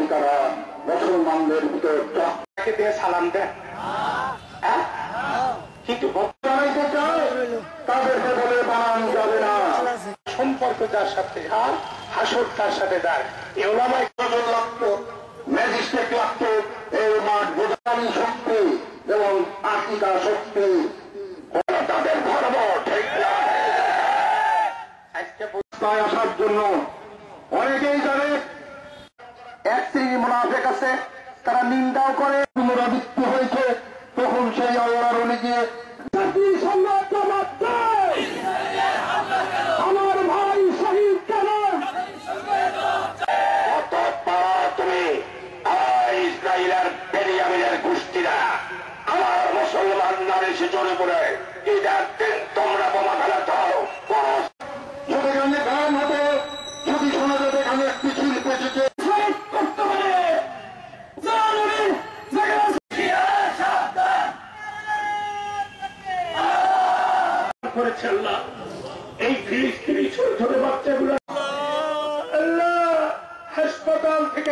আমেরিকারা মুসলমানদের ভিতর দিয়ে সালাম দেন, কিন্তু জানাইতে চায় তাদেরকে বলে বানানো যাবে না। সম্পর্ক যার সাথে আর হাসর তার সাথে যার ওলামায়ে কেরাম লাগতো, ম্যাজিস্ট্রেট লাগতো, এই মাঠ বোঝানি শক্তি এবং আকিদা শক্তি তাদের ধর্ম ঠিক না। আজকে বুঝতে আসার জন্য অনেকেই জানে এক শ্রেণীর মুনাফিক আছে, তারা নিন্দাও করে, পুনরাবৃত্তি হয়েছে। তখন সেই আল্লাহর ওলি গিয়ে জাতির সম্রাট আমার ভাই শহীদ কেন তুমি ইসরায়েলের বেনিয়ামিনের গোষ্ঠীরা আমার মুসলমান নারী শিশুর উপরে ঈদের দিন তোমরা বোমা ফেলাত। যদি এখানে গান হতো, যদি শোনা যেত এখানে একটি শিল্প এসেছে করতে পারে করেছে আল্লাহ। এই ফিলিস্তিনি ছোট ছোট বাচ্চাগুলো আল্লাহ হাসপাতাল থেকে